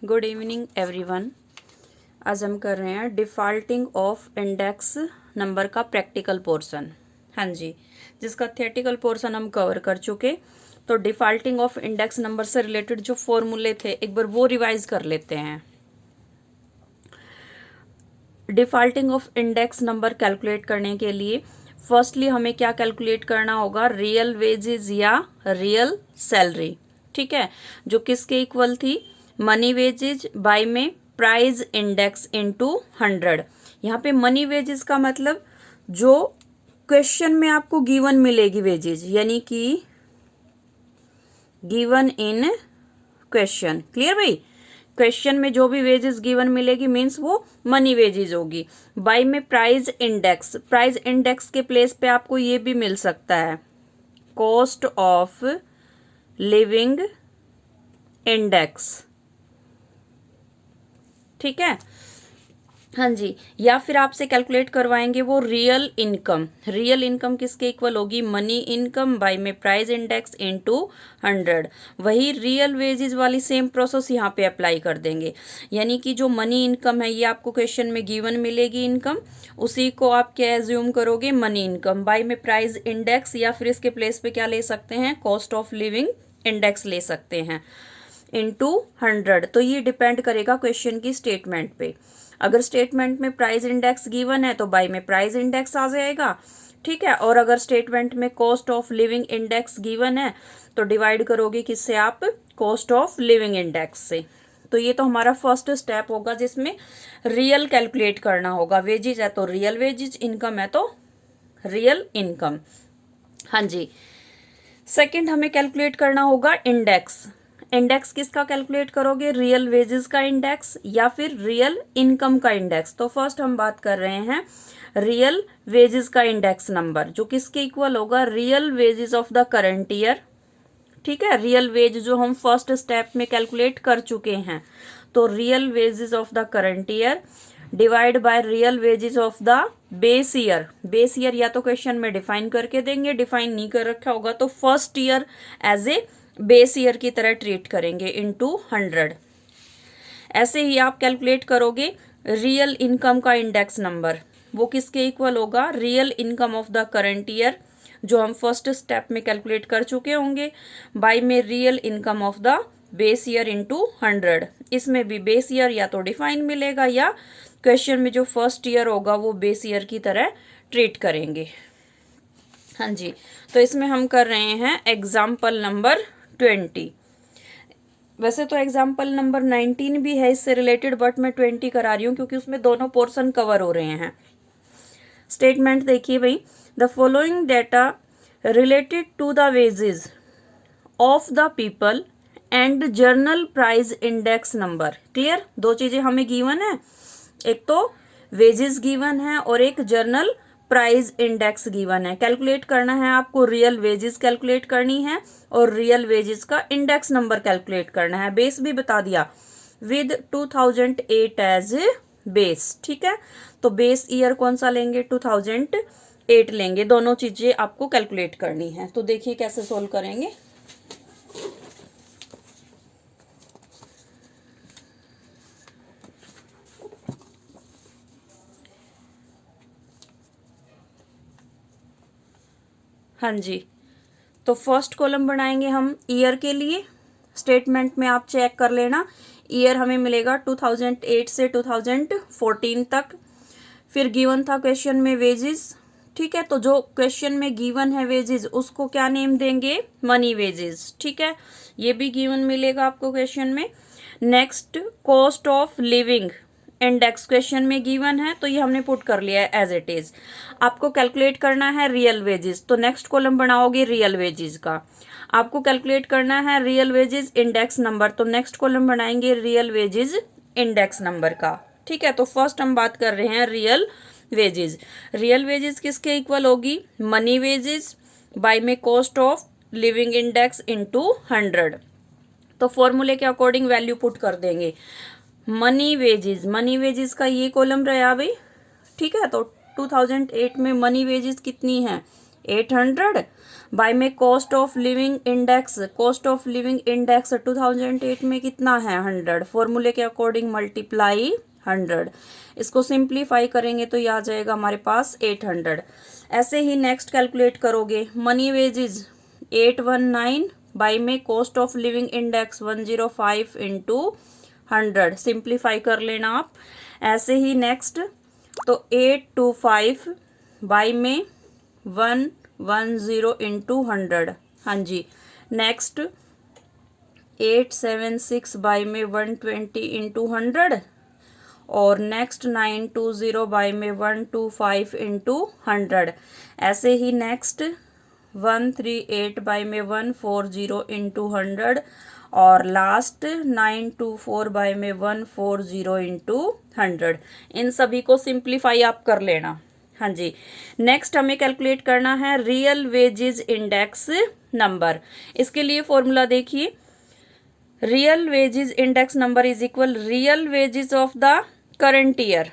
Good evening everyone. आज हम कर रहे हैं डिफ़ॉल्टिंग ऑफ इंडेक्स नंबर का प्रैक्टिकल पोर्शन। हाँ जी, जिसका थियोरेटिकल पोर्शन हम कवर कर चुके। तो डिफ़ॉल्टिंग ऑफ इंडेक्स नंबर से रिलेटेड जो फॉर्मूले थे एक बार वो रिवाइज कर लेते हैं। डिफ़ॉल्टिंग ऑफ इंडेक्स नंबर कैलकुलेट करने के लिए फर्स्टली हमें क्या कैलकुलेट करना होगा, रियल वेजेस या रियल सैलरी। ठीक है, जो किसके इक्वल थी, मनी वेजेज बाय में प्राइस इंडेक्स इनटू 100। यहाँ पे मनी वेजेस का मतलब जो क्वेश्चन में आपको गिवन मिलेगी वेजेज, यानी कि गिवन इन क्वेश्चन। क्लियर भाई, क्वेश्चन में जो भी वेजेस गिवन मिलेगी मीन्स वो मनी वेजेस होगी। बाय में प्राइस इंडेक्स, प्राइस इंडेक्स के प्लेस पे आपको ये भी मिल सकता है कॉस्ट ऑफ लिविंग इंडेक्स। ठीक है, हाँ जी। या फिर आपसे कैलकुलेट करवाएंगे वो रियल इनकम। रियल इनकम किसके इक्वल होगी, मनी इनकम बाय में प्राइस इंडेक्स इनटू 100। वही रियल वेजेस वाली सेम प्रोसेस यहाँ पे अप्लाई कर देंगे, यानी कि जो मनी इनकम है ये आपको क्वेश्चन में गिवन मिलेगी इनकम, उसी को आप क्या एज्यूम करोगे, मनी इनकम बाय में प्राइस इंडेक्स, या फिर इसके प्लेस पे क्या ले सकते हैं, कॉस्ट ऑफ लिविंग इंडेक्स ले सकते हैं इनटू 100। तो ये डिपेंड करेगा क्वेश्चन की स्टेटमेंट पे। अगर स्टेटमेंट में प्राइस इंडेक्स गिवन है तो बाय में प्राइस इंडेक्स आ जाएगा। ठीक है, और अगर स्टेटमेंट में cost of living index given है तो डिवाइड करोगे किससे आप, कॉस्ट ऑफ लिविंग इंडेक्स से। तो ये तो हमारा फर्स्ट स्टेप होगा जिसमें रियल कैलकुलेट करना होगा। वेजेज है तो रियल वेजेज, इनकम है तो रियल इनकम। हाँ जी, सेकेंड हमें कैलकुलेट करना होगा इंडेक्स। इंडेक्स किसका कैलकुलेट करोगे, रियल वेजेस का इंडेक्स या फिर रियल इनकम का इंडेक्स। तो फर्स्ट हम बात कर रहे हैं रियल वेजेस का इंडेक्स नंबर, जो किसके इक्वल होगा, real wages of the current year. ठीक है, रियल वेज जो हम फर्स्ट स्टेप में कैलकुलेट कर चुके हैं, तो real wages of the current year divide by real wages of the base year. Base year या तो क्वेश्चन में डिफाइन करके देंगे, डिफाइन नहीं कर रखा होगा तो first year as a base year की तरह ट्रीट करेंगे इनटू 100। ऐसे ही आप कैलकुलेट करोगे रियल इनकम का इंडेक्स नंबर, वो किसके इक्वल होगा, real income of the current year, जो हम फर्स्ट स्टेप में कैलकुलेट कर चुके होंगे, बाय में real income of the base year into 100। इसमें भी बेस ईयर या तो डिफाइन मिलेगा या क्वेश्चन में जो फर्स्ट ईयर होगा वो बेस ईयर की तरह ट्रीट करेंगे। हाँ जी, तो इसमें हम कर रहे हैं एग्जाम्पल नंबर 20। वैसे तो एग्जाम्पल नंबर 19 भी है इससे रिलेटेड, बट मैं 20 करा रही हूँ क्योंकि उसमें दोनों पोर्शन कवर हो रहे हैं। स्टेटमेंट देखिए भाई, the following data related to the wages of the people and general price index number. Clear, दो चीजें हमें गिवन है, एक तो वेजेस गिवन है और एक जर्नल प्राइस इंडेक्स गिवन है। कैलकुलेट करना है आपको, रियल वेजेस कैलकुलेट करनी है और रियल वेजेस का इंडेक्स नंबर कैलकुलेट करना है। बेस भी बता दिया, विद 2008 एज बेस। ठीक है, तो बेस ईयर कौन सा लेंगे, 2008 लेंगे। दोनों चीजें आपको कैलकुलेट करनी है। तो देखिए कैसे सोल्व करेंगे। हाँ जी, तो फर्स्ट कॉलम बनाएंगे हम ईयर के लिए। स्टेटमेंट में आप चेक कर लेना, ईयर हमें मिलेगा 2008 से 2014 तक। फिर गिवन था क्वेश्चन में वेजेस। ठीक है, तो जो क्वेश्चन में गिवन है वेजेस उसको क्या नेम देंगे, मनी वेजेस। ठीक है, ये भी गिवन मिलेगा आपको क्वेश्चन में। Next, cost of living index question में गिवन है तो ये हमने पुट कर लिया है एज इट इज। आपको कैलकुलेट करना है रियल वेजेस, तो नेक्स्ट कॉलम बनाओगे रियल वेजेस का। आपको कैलकुलेट करना है रियल वेजेस इंडेक्स नंबर, तो नेक्स्ट कॉलम बनाएंगे रियल वेजेस इंडेक्स नंबर का। ठीक है, तो फर्स्ट हम बात कर रहे हैं रियल वेजेस। रियल वेजेस किसके इक्वल होगी, मनी वेजेस बाय में cost of living index into 100। तो फॉर्मूले के अकॉर्डिंग वैल्यू पुट कर देंगे। मनी वेजेस, मनी वेजेस का ये कॉलम रहा भाई। ठीक है, तो 2008 में मनी वेजेस कितनी है, 800 बाय में cost of living index, cost of living index 2008 में कितना है 100, फॉर्मूले के अकॉर्डिंग मल्टीप्लाई 100, इसको सिंप्लीफाई करेंगे तो ये आ जाएगा हमारे पास 800। ऐसे ही नेक्स्ट कैलकुलेट करोगे मनी वेजेस 819 बाय में cost of living index 105 into 100, simplify कर लेना आप। ऐसे ही नेक्स्ट तो 825 बाय में 110 इंटू 100, हाँ जी। नेक्स्ट 876 बाय में 120 इंटू 100 और नेक्स्ट 920 बाय में 125 इंटू 100। ऐसे ही नेक्स्ट 138 बाय में 140 इंटू 100 और लास्ट 924 बाय में 140 इंटू 100। इन सभी को सिंप्लीफाई आप कर लेना, हाँ जी। नेक्स्ट हमें कैलकुलेट करना है रियल वेजेस इंडेक्स नंबर। इसके लिए फॉर्मूला देखिए, real wages index number is equal real wages of the current year,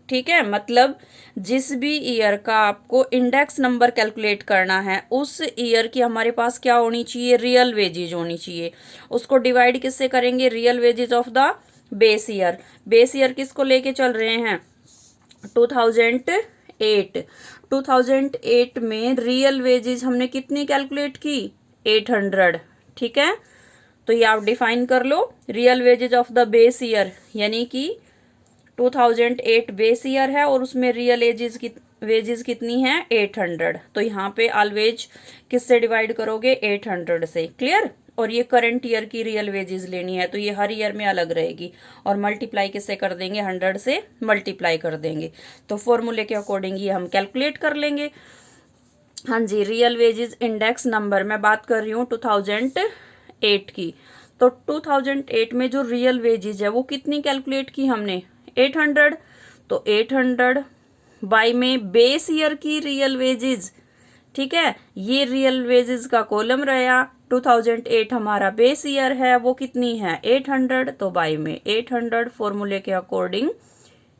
ठीक है। मतलब जिस भी ईयर का आपको इंडेक्स नंबर कैलकुलेट करना है उस ईयर की हमारे पास क्या होनी चाहिए, रियल वेजेज होनी चाहिए। उसको डिवाइड किससे करेंगे, real wages of the base year. Base year किसको लेके चल रहे हैं 2008। 2008 में रियल वेजेज हमने कितनी कैलकुलेट की 800, ठीक है। तो ये आप डिफाइन कर लो, real wages of the base year यानी कि 2008 बेस ईयर है और उसमें रियल वेजेस कितनी है 800। तो यहाँ पे ऑलवेज किससे डिवाइड करोगे 800 से, क्लियर। और ये करंट ईयर की रियल वेजेस लेनी है तो ये हर ईयर में अलग रहेगी और मल्टीप्लाई किससे कर देंगे 100 से मल्टीप्लाई कर देंगे। तो फॉर्मूले के अकॉर्डिंग ये हम कैलकुलेट कर लेंगे, हाँ जी। रियल वेजेस इंडेक्स नंबर मैं बात कर रही हूँ 2008 की। तो 2008 में जो रियल वेजेस है वो कितनी कैलकुलेट की हमने 800। तो 800 बाय में बेस ईयर की रियल वेजेस, ठीक है। ये रियल वेजेस का कॉलम रहा, 2008 हमारा बेस ईयर है वो कितनी है 800, तो बाय में 800 फॉर्मूले के अकॉर्डिंग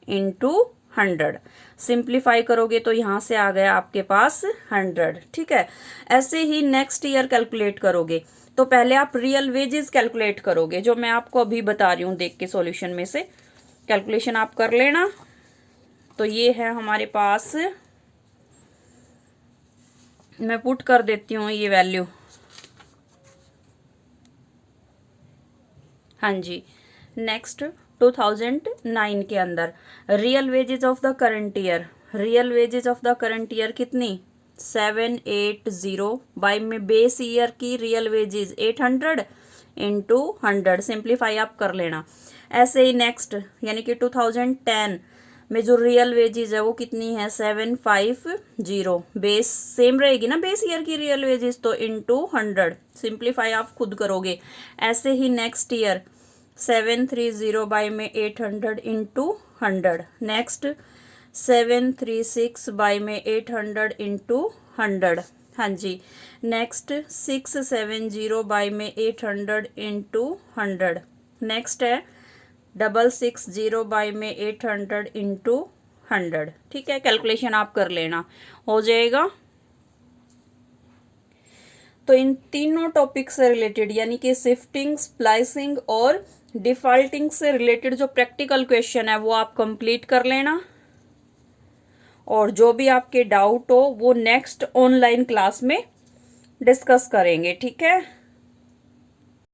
इंटू 100। सिंप्लीफाई करोगे तो यहाँ से आ गया आपके पास 100, ठीक है। ऐसे ही नेक्स्ट ईयर कैलकुलेट करोगे तो पहले आप रियल वेजेस कैलकुलेट करोगे, जो मैं आपको अभी बता रही हूँ देख के सॉल्यूशन में से कैलकुलेशन आप कर लेना। तो ये है हमारे पास, मैं पुट कर देती हूँ ये वैल्यू, हाँ जी। नेक्स्ट 2009 के अंदर real wages of the current year, real wages of the current year कितनी 780 बाय में बेस ईयर की रियल वेजेस 800 इंटू 100, सिंप्लीफाई आप कर लेना। ऐसे ही नेक्स्ट यानी कि 2010 में जो रियल वेजेस है वो कितनी है 750, बेस सेम रहेगी ना बेस ईयर की रियल वेजेस, तो इंटू 100, सिंप्लीफाई आप खुद करोगे। ऐसे ही नेक्स्ट ईयर 730 बाय में 800 इंटू 100, नेक्स्ट 736 बाय में 800 इंटू 100, हाँ जी। नेक्स्ट 670 बाय में 800 इंटू 100, नेक्स्ट है 660 बाय में 800 इंटू 100, ठीक है। कैलकुलेशन आप कर लेना, हो जाएगा। तो इन तीनों टॉपिक से रिलेटेड यानी कि शिफ्टिंग, स्प्लाइसिंग और डिफॉल्टिंग से रिलेटेड जो प्रैक्टिकल क्वेश्चन है वो आप कंप्लीट कर लेना, और जो भी आपके डाउट हो वो नेक्स्ट ऑनलाइन क्लास में डिस्कस करेंगे, ठीक है।